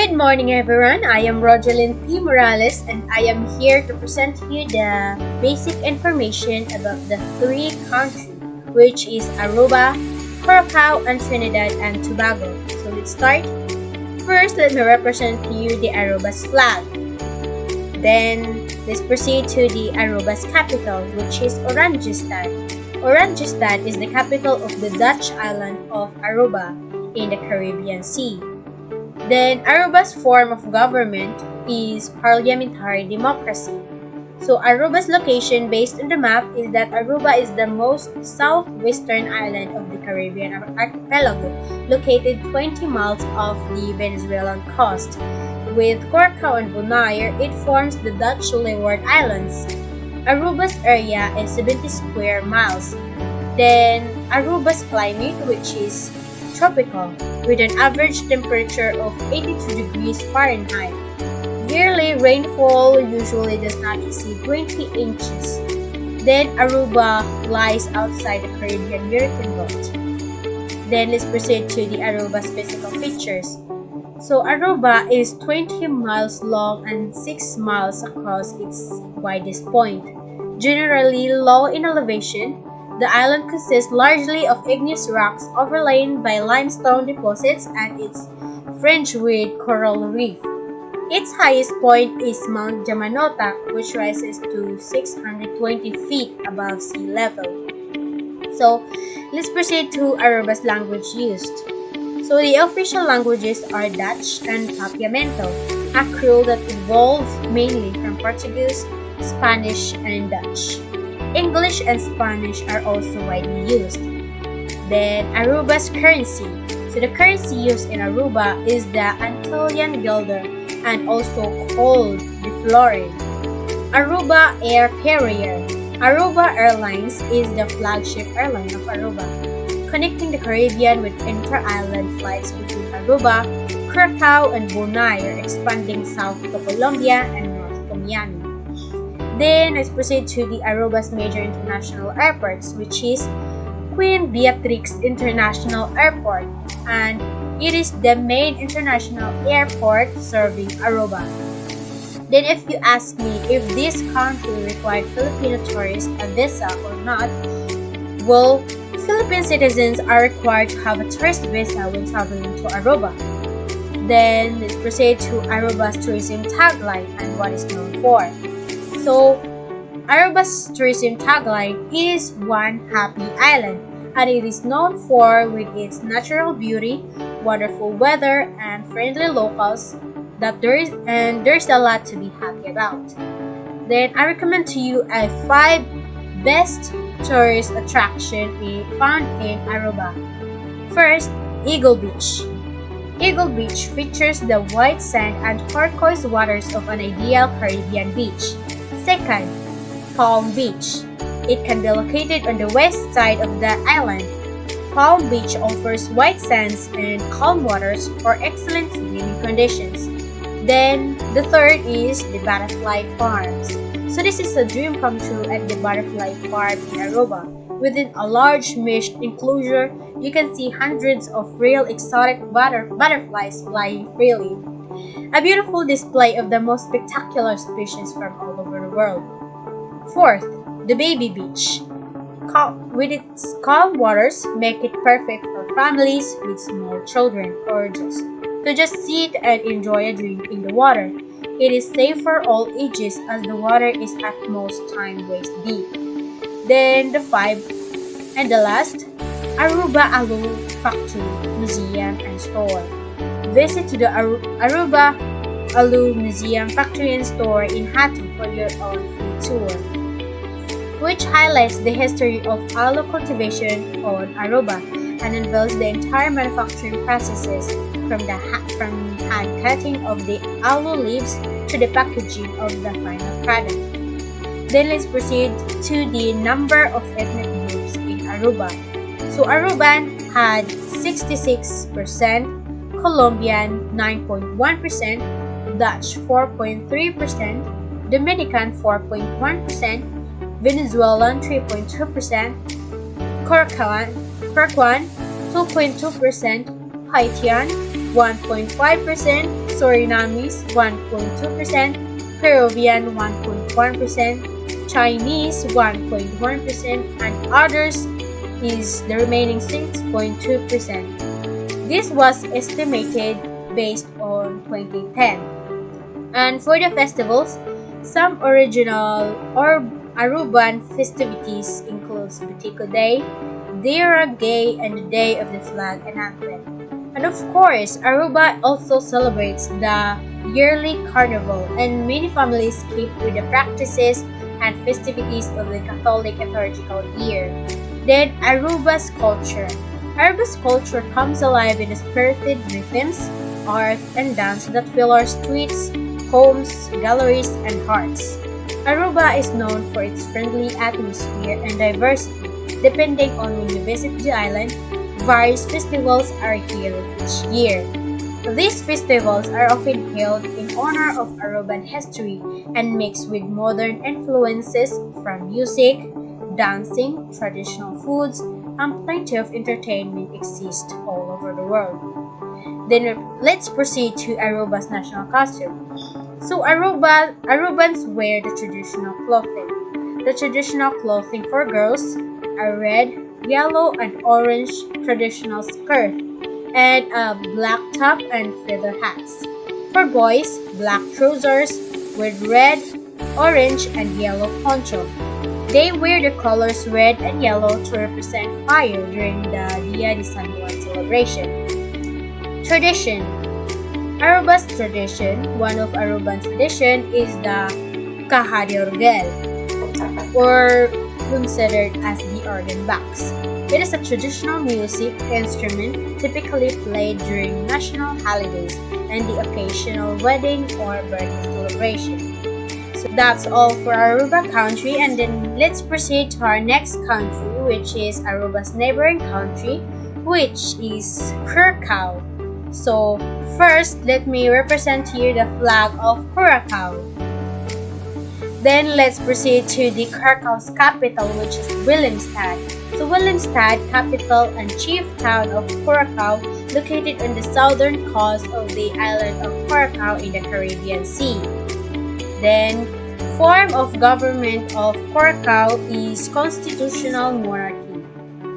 Good morning everyone, I am Rogelyn P. Morales and I am here to present to you the basic information about the three countries, which is Aruba, Curacao, and Trinidad and Tobago. So let's start. First, let me represent to you the Aruba's flag. Then, let's proceed to the Aruba's capital, which is Oranjestad. Oranjestad is the capital of the Dutch island of Aruba in the Caribbean Sea. Then, Aruba's form of government is parliamentary democracy. So, Aruba's location based on the map is that Aruba is the most southwestern island of the Caribbean archipelago, located 20 miles off the Venezuelan coast. With Curacao and Bonaire, it forms the Dutch Leeward Islands. Aruba's area is 70 square miles. Then, Aruba's climate, which is tropical, with an average temperature of 82 degrees Fahrenheit. Yearly rainfall usually does not exceed 20 inches. Then Aruba lies outside the Caribbean Hurricane Belt. Then let's proceed to the Aruba's physical features. So Aruba is 20 miles long and 6 miles across its widest point. Generally low in elevation, the island consists largely of igneous rocks overlain by limestone deposits and it's fringed with coral reef. Its highest point is Mount Yamanota, which rises to 620 feet above sea level. So, let's proceed to Aruba's language used. So, the official languages are Dutch and Papiamento, a creole that evolved mainly from Portuguese, Spanish, and Dutch. English and Spanish are also widely used. Then, Aruba's currency. So, the currency used in Aruba is the Antillean guilder and also called the florin. Aruba Air Carrier. Aruba Airlines is the flagship airline of Aruba, connecting the Caribbean with inter-island flights between Aruba, Curacao, and Bonaire, expanding south to Colombia and north to Miami. Then, let's proceed to the Aruba's major international airports, which is Queen Beatrix International Airport, and it is the main international airport serving Aruba. Then, if you ask me if this country required Filipino tourists a visa or not, well, Philippine citizens are required to have a tourist visa when traveling to Aruba. Then, let's proceed to Aruba's tourism tagline and what it's known for. So, Aruba's tourism tagline is One Happy Island, and it is known for with its natural beauty, wonderful weather, and friendly locals that there's a lot to be happy about. Then I recommend to you a 5 best tourist attraction found in Aruba. First, Eagle Beach. Eagle Beach features the white sand and turquoise waters of an ideal Caribbean beach. Second, Palm Beach. It can be located on the west side of the island. Palm Beach offers white sands and calm waters for excellent swimming conditions. Then, the third is the Butterfly Farms. So this is a dream come true at the Butterfly Farm in Aruba. Within a large meshed enclosure, you can see hundreds of real exotic butterflies flying freely. A beautiful display of the most spectacular species from all over the world. Fourth, the Baby Beach. With its calm waters, make it perfect for families with small children or just to sit and enjoy a drink in the water. It is safe for all ages as the water is at most time waist deep. Then the 5 and the last, Aruba Alu Factory, Museum and Store. Visit to the Aruba Alu Museum, Factory and Store in Hatu for your own free tour, which highlights the history of aloe cultivation on Aruba and unveils the entire manufacturing processes from hand cutting of the aloe leaves to the packaging of the final product. Then let's proceed to the number of ethnic groups in Aruba. So Aruban had 66%, Colombian 9.1%, Dutch 4.3%, Dominican 4.1%, Venezuelan 3.2%, Curacao 2.2%, Haitian 1.5%, Surinamese 1.2%, Peruvian 1.1%, Chinese 1.1%, and others is the remaining 6.2%. This was estimated based on 2010. And for the festivals, some original or Aruban festivities includes Butiko Day, Dira Gay, and the Day of the Flag and Anthem. And of course, Aruba also celebrates the yearly carnival, and many families keep with the practices and festivities of the Catholic liturgical year. Then Aruba's culture. Aruba's culture comes alive in the spirited rhythms, art, and dance that fill our streets, homes, galleries, and hearts. Aruba is known for its friendly atmosphere and diversity. Depending on when you visit the island, various festivals are held each year. These festivals are often held in honor of Aruban history and mixed with modern influences from music, dancing, traditional foods, and plenty of entertainment exist all over the world. Then let's proceed to Aruba's national costume. So Arubans wear the traditional clothing. The traditional clothing for girls are red, yellow, and orange traditional skirt, and a black top and feather hats. For boys, black trousers with red, orange, and yellow poncho. They wear the colors red and yellow to represent fire during the Dia de San Juan celebration. Tradition. Aruba's tradition, one of Aruban's tradition is the caja de orgel, or considered as the organ box. It is a traditional music instrument typically played during national holidays and the occasional wedding or birthday celebration. So that's all for Aruba country, and then let's proceed to our next country, which is Aruba's neighboring country, which is Curacao. So first, let me represent to you the flag of Curacao. Then let's proceed to the Curacao's capital, which is Willemstad. So Willemstad, capital and chief town of Curacao, located on the southern coast of the island of Curacao in the Caribbean Sea. Then, form of government of Curacao is constitutional monarchy.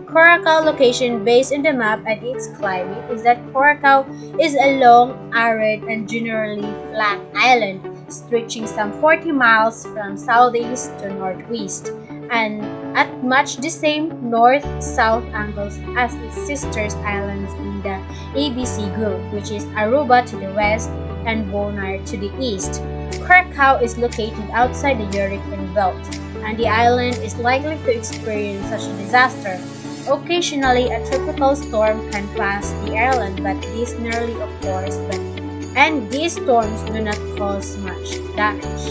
Curacao location based on the map and its climate is that Curacao is a long, arid, and generally flat island stretching some 40 miles from southeast to northwest, and at much the same north-south angles as its sister islands in the ABC group, which is Aruba to the west and Bonaire to the east. Curacao is located outside the Hurricane Belt, and the island is likely to experience such a disaster. Occasionally, a tropical storm can pass the island, but this rarely occurs, and these storms do not cause much damage.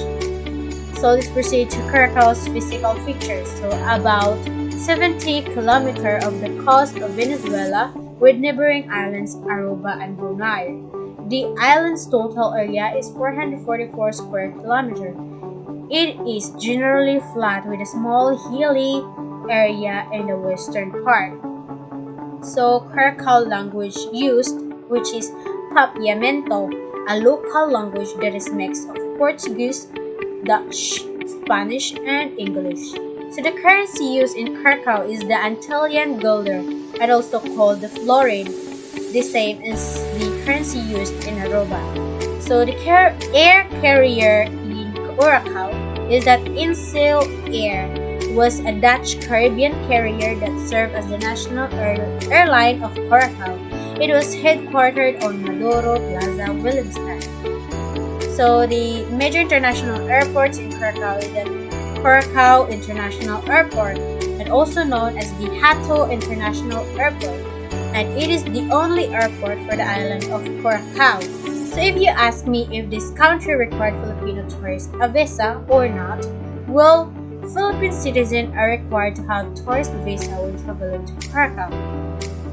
So let's proceed to Curacao's physical features. So about 70 kilometers of the coast of Venezuela with neighboring islands Aruba and Bonaire. The island's total area is 444 square kilometers. It is generally flat with a small hilly area in the western part. So Curacao language used, which is Papiamento, a local language that is mix of Portuguese, Dutch, Spanish, and English. So the currency used in Curacao is the Antillean guilder, and also called the florin, the same as the currency used in Aruba. So the air carrier in Curacao is that Insel Air, was a Dutch Caribbean carrier that served as the national airline of Curacao. It was headquartered on Maduro Plaza, Willemstad. So the major international airports in Curacao is the Curacao International Airport, and also known as the Hato International Airport, and it is the only airport for the island of Curacao. So if you ask me if this country required Filipino tourists a visa or not, well, Philippine citizens are required to have tourist visa when traveling to Curacao.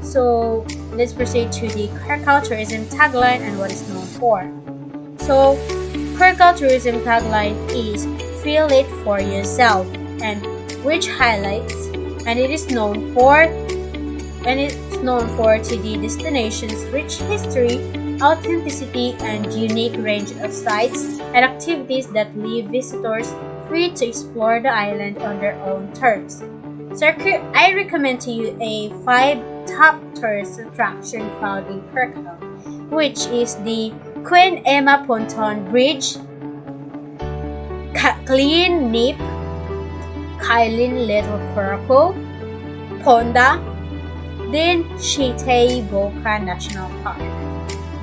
So let's proceed to the Curacao tourism tagline and what it's known for. So Curacao tourism tagline is "Feel it for yourself," and which highlights and it is known for to the destination's rich history, authenticity, and unique range of sites and activities that leave visitors free to explore the island on their own terms. So I recommend to you a 5 top tourist attraction found in Curacao, which is the Queen Emma Ponton Bridge, Clean Nip, Kailin Little Curacao, Ponda, then Shitei Boca National Park.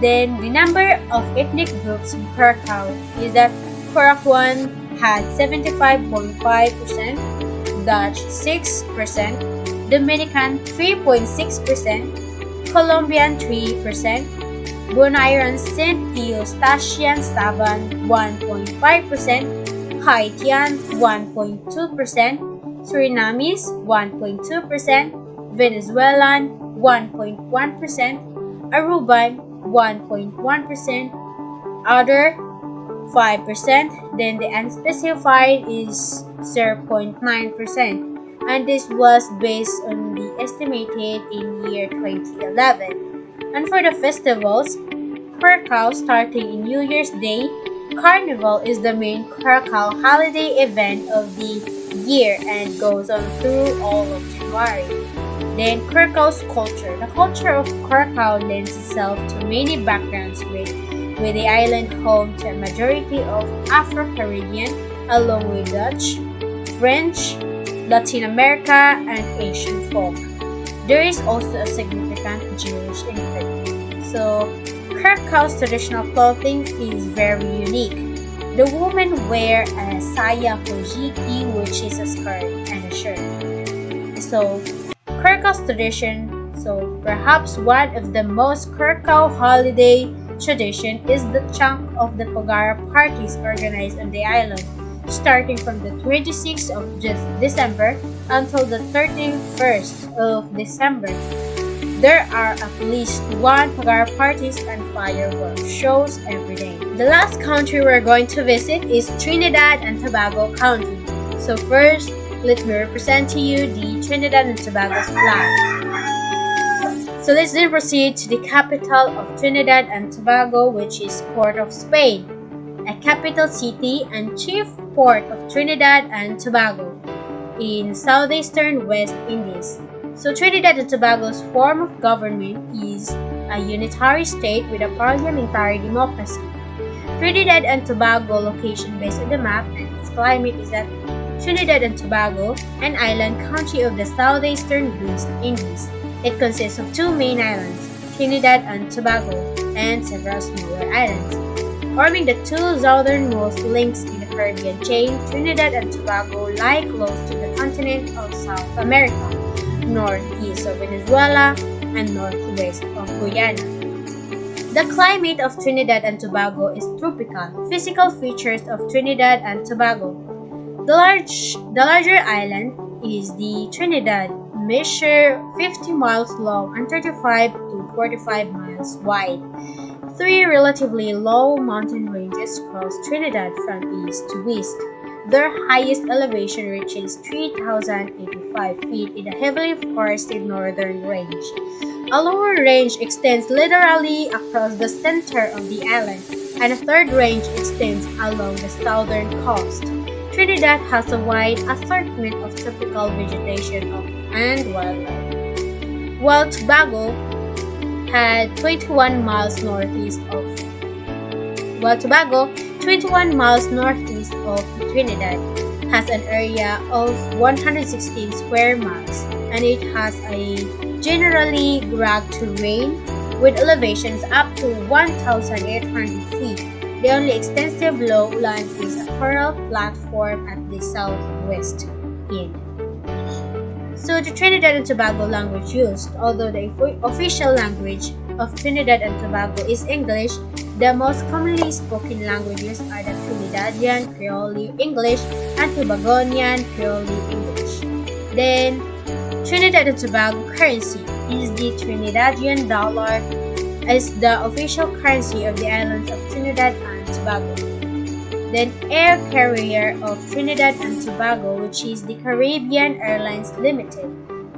Then the number of ethnic groups in Curacao is that Curacaoan had 75.5%, Dutch 6%, Dominican 3.6%, Colombian 3%, Bruneian St. Eustatian Savan 1.5%, Haitian 1.2%, Surinamese 1.2%, Venezuelan 1.1%, Aruban 1.1%, other 5%, then the unspecified is 0.9%, and this was based on the estimated in year 2011. And for the festivals, Curacao starting in New Year's Day, Carnival is the main Curacao holiday event of the year and goes on through all of January. Then Curacao's culture. The culture of Curacao lends itself to many backgrounds with the island home to a majority of Afro-Caribbean along with Dutch, French, Latin America, and Asian folk. There is also a significant Jewish influence. So Curacao's traditional clothing is very unique. The women wear a saya hojiki, which is a skirt and a shirt. So Curacao's tradition, so perhaps one of the most Curacao holiday tradition is the chunk of the Pagara parties organized on the island, starting from the 26th of December until the 31st of December. There are at least one Pagara parties and fireworks shows every day. The last country we're going to visit is Trinidad and Tobago country. So first, let me represent to you the Trinidad and Tobago's flag. So let's then proceed to the capital of Trinidad and Tobago, which is Port of Spain, a capital city and chief port of Trinidad and Tobago in southeastern West Indies. So Trinidad and Tobago's form of government is a unitary state with a parliamentary democracy. Trinidad and Tobago location based on the map and its climate is that Trinidad and Tobago, an island country of the southeastern West Indies. It consists of 2 main islands, Trinidad and Tobago, and several smaller islands. Forming the 2 southernmost links in the Caribbean chain, Trinidad and Tobago lie close to the continent of South America, northeast of Venezuela, and northwest of Guyana. The climate of Trinidad and Tobago is tropical. Physical features of Trinidad and Tobago. The larger island is the Trinidad, measure 50 miles long and 35 to 45 miles wide. 3 relatively low mountain ranges cross Trinidad from east to west. Their highest elevation reaches 3,085 feet in the heavily forested northern range. A lower range extends literally across the center of the island, and a third range extends along the southern coast. Trinidad has a wide assortment of tropical vegetation and wildlife, while Tobago had 21 miles northeast of Trinidad has an area of 116 square miles, and it has a generally rugged terrain with elevations up to 1,800 feet. The only extensive lowland is a coral platform at the southwest end. So the Trinidad and Tobago language used, although the official language of Trinidad and Tobago is English, the most commonly spoken languages are the Trinidadian Creole English and Tobagonian Creole English. Then, Trinidad and Tobago currency is the Trinidadian dollar as the official currency of the islands of Trinidad and Tobago. Then air carrier of Trinidad and Tobago, which is the Caribbean Airlines Limited,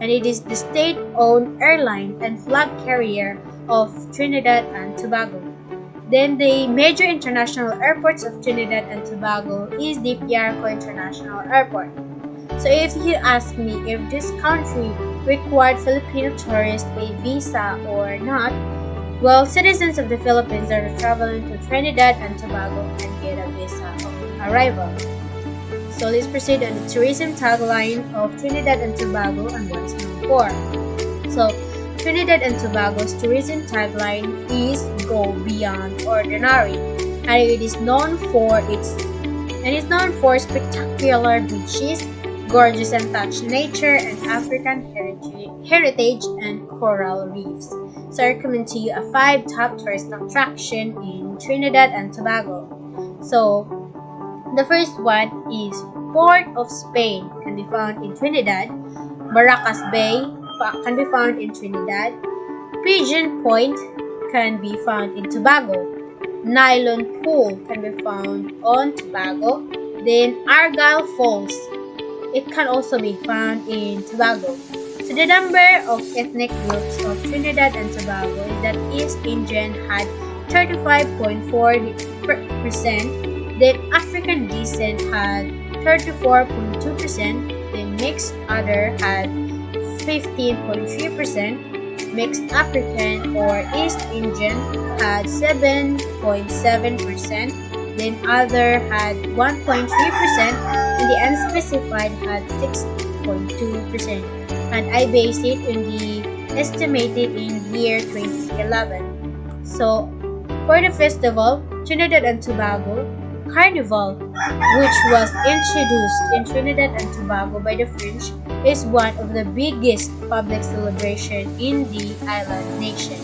and it is the state-owned airline and flag carrier of Trinidad and Tobago. Then the major international airports of Trinidad and Tobago is the Piarco International Airport. So if you ask me if this country required Filipino tourists a visa or not, well, citizens of the Philippines that are traveling to Trinidad and Tobago can get a visa on arrival. So let's proceed on the tourism tagline of Trinidad and Tobago and what it's known for. So Trinidad and Tobago's tourism tagline is "Go Beyond Ordinary," and it is known for spectacular beaches, gorgeous and untouched nature, and African heritage and coral reefs. So I recommend to you a 5 top tourist attraction in Trinidad and Tobago. So the first one is Port of Spain, can be found in Trinidad. Baracas Bay can be found in Trinidad. Pigeon Point can be found in Tobago. Nylon Pool can be found on Tobago. Then Argyle Falls, it can also be found in Tobago. So the number of ethnic groups of Trinidad and Tobago is that East Indian had 35.4%, then African descent had 34.2%, then mixed other had 15.3%, mixed African or East Indian had 7.7%, then other had 1.3%, and the unspecified had 6.2%. And I base it in the estimated in year 2011. So for the festival, Trinidad and Tobago Carnival, which was introduced in Trinidad and Tobago by the French, is one of the biggest public celebrations in the island nation.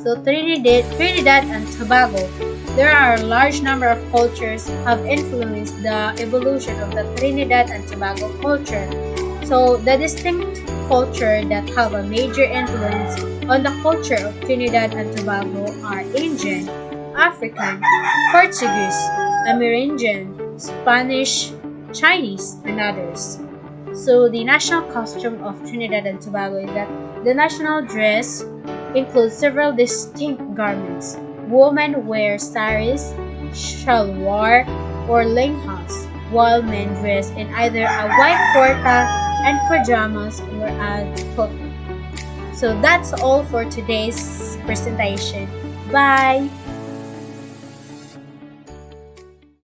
So Trinidad and Tobago, there are a large number of cultures have influenced the evolution of the Trinidad and Tobago culture. So the distinct culture that have a major influence on the culture of Trinidad and Tobago are Indian, African, Portuguese, Amerindian, Spanish, Chinese, and others. So the national costume of Trinidad and Tobago is that the national dress includes several distinct garments. Women wear saris, shalwar, or lenghas, while men dress in either a white kurta and pajamas or a dhoti. So that's all for today's presentation. Bye!